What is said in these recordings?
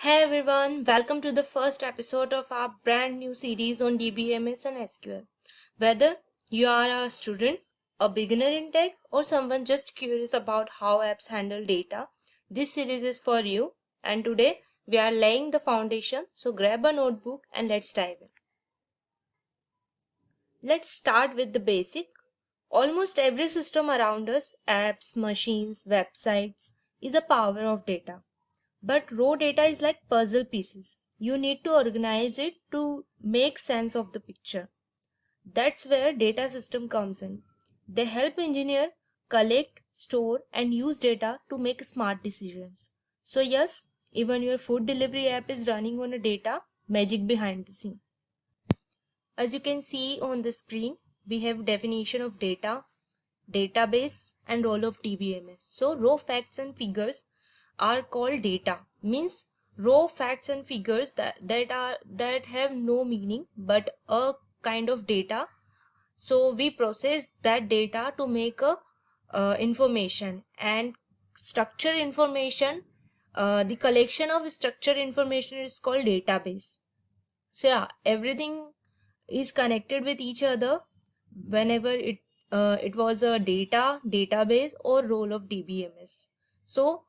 Hey everyone, welcome to the first episode of our brand new series on DBMS and SQL. Whether you are a student, a beginner in tech, or someone just curious about how apps handle data, this series is for you. And today we are laying the foundation, so grab a notebook and let's dive in. Let's start with the basic. Almost every system around us, apps, machines, websites, is a power of data. But raw data is like puzzle pieces. You need to organize it to make sense of the picture. That's where data system comes in. They help engineer collect, store and use data to make smart decisions. So yes, even your food delivery app is running on a data magic behind the scene. As you can see on the screen, we have definition of data, database and role of DBMS. So raw facts and figures are called data. Means raw facts and figures that have no meaning but a kind of data. So we process that data to make a information and structure information. The collection of structured information is called database. So yeah, everything is connected with each other whenever it was a database or role of DBMS. So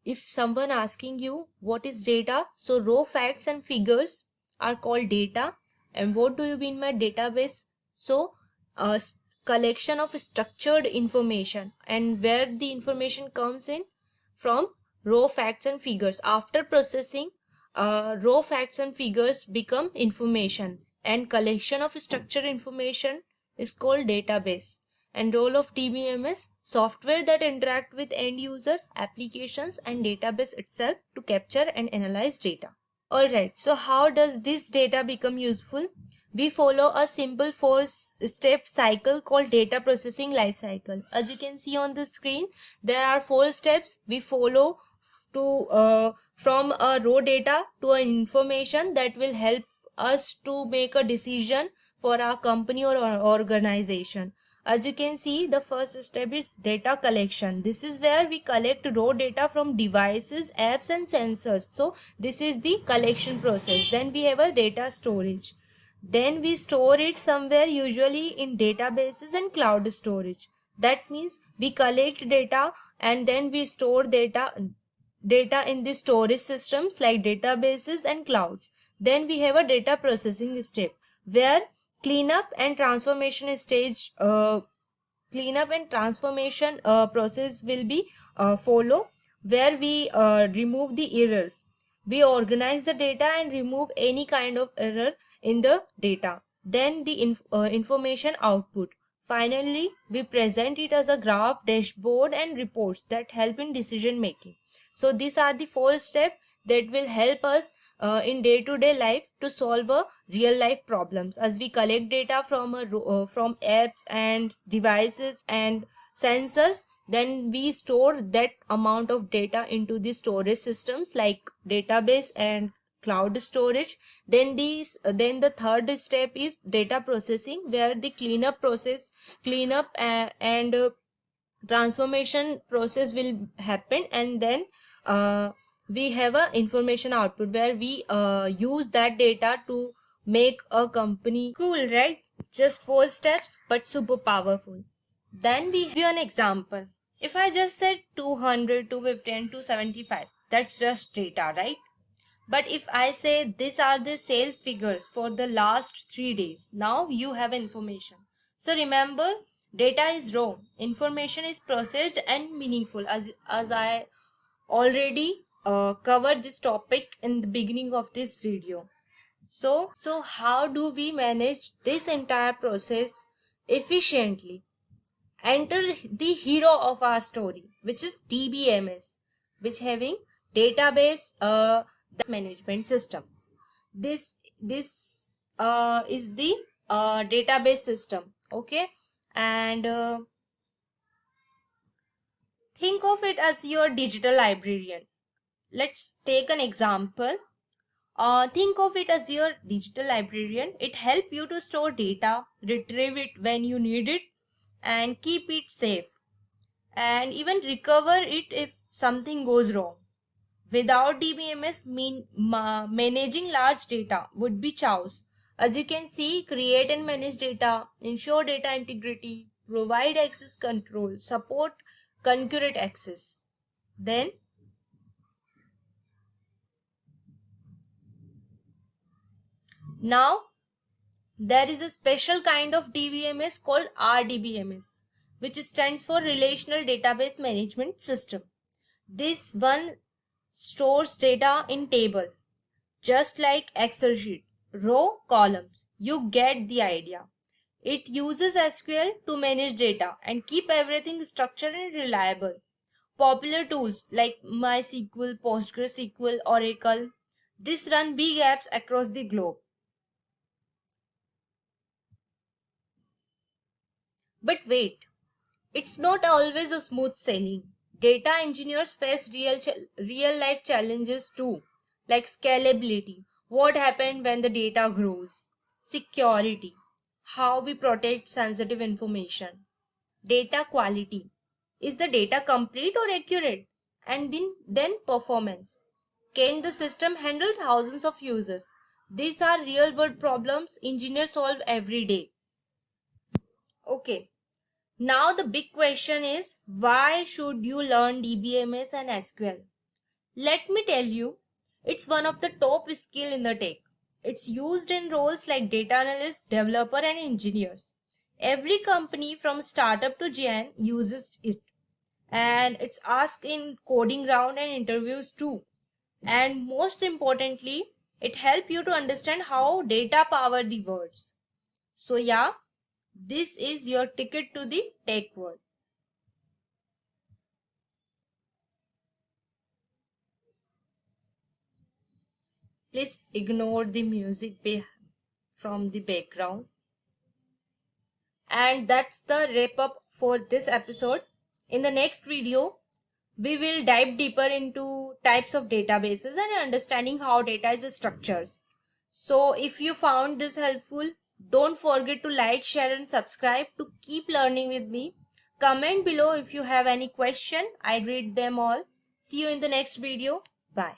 if someone asking you what is data, so raw facts and figures are called data. And what do you mean by database? So a collection of structured information, and where the information comes in from raw facts and figures. After processing, raw facts and figures become information, and collection of structured information is called database. And role of DBMS, software that interact with end user applications and database itself to capture and analyze data. Alright, so how does this data become useful? We follow a simple four-step cycle called data processing life cycle. As you can see on the screen, there are 4 steps we follow to from a raw data to an information that will help us to make a decision for our company or our organization. As you can see, the first step is data collection. This is where we collect raw data from devices, apps and sensors. So this is the collection process. Then we have a data storage. Then we store it somewhere, usually in databases and cloud storage. That means we collect data and then we store data in the storage systems like databases and clouds. Then we have a data processing step where cleanup and transformation process will be follow, where we remove the errors. We organize the data and remove any kind of error in the data. Then the information output. Finally, we present it as a graph, dashboard and reports that help in decision making. So these are the 4 steps that will help us in day-to-day life to solve a real life problems. As we collect data from apps and devices and sensors, then we store that amount of data into the storage systems like database and cloud storage. Then the third step is data processing, where the cleanup and transformation process will happen. And then we have a information output where we use that data to make a company. Cool, right? Just 4 steps but super powerful. Then we have an example. If I just said 200, 250 and 275, that's just data, right? But if I say these are the sales figures for the last 3 days, now you have information. So remember, data is raw, information is processed and meaningful, as I already covered this topic in the beginning of this video. So how do we manage this entire process efficiently? Enter the hero of our story, which is DBMS, which having database management system. This is the database system, okay? And think of it as your digital librarian. Let's take an example. Think of it as your digital librarian. It helps you to store data, retrieve it when you need it, and keep it safe, and even recover it if something goes wrong. Without DBMS, managing large data would be chaos. As you can see, create and manage data, ensure data integrity, provide access control, support concurrent access. Then, now there is a special kind of DBMS called RDBMS, which stands for Relational Database Management System. This one stores data in table, just like Excel sheet, row, columns. You get the idea. It uses SQL to manage data and keep everything structured and reliable. Popular tools like MySQL, PostgreSQL, Oracle, this run big apps across the globe. But wait, it's not always a smooth sailing. Data engineers face real life challenges too, like scalability, what happens when the data grows, security, how we protect sensitive information, data quality, is the data complete or accurate, and then performance. Can the system handle thousands of users? These are real world problems engineers solve every day. Okay, now the big question is, why should you learn DBMS and SQL? Let me tell you, it's one of the top skill in the tech. It's used in roles like data analyst, developer and engineers. Every company from startup to giant uses it. And it's asked in coding round and interviews too. And most importantly, it helps you to understand how data power the words. So yeah, this is your ticket to the tech world. Please ignore the music from the background. And that's the wrap up for this episode. In the next video, we will dive deeper into types of databases and understanding how data is structured. So if you found this helpful, don't forget to like, share and subscribe to keep learning with me. Comment below if you have any question. I read them all. See you in the next video.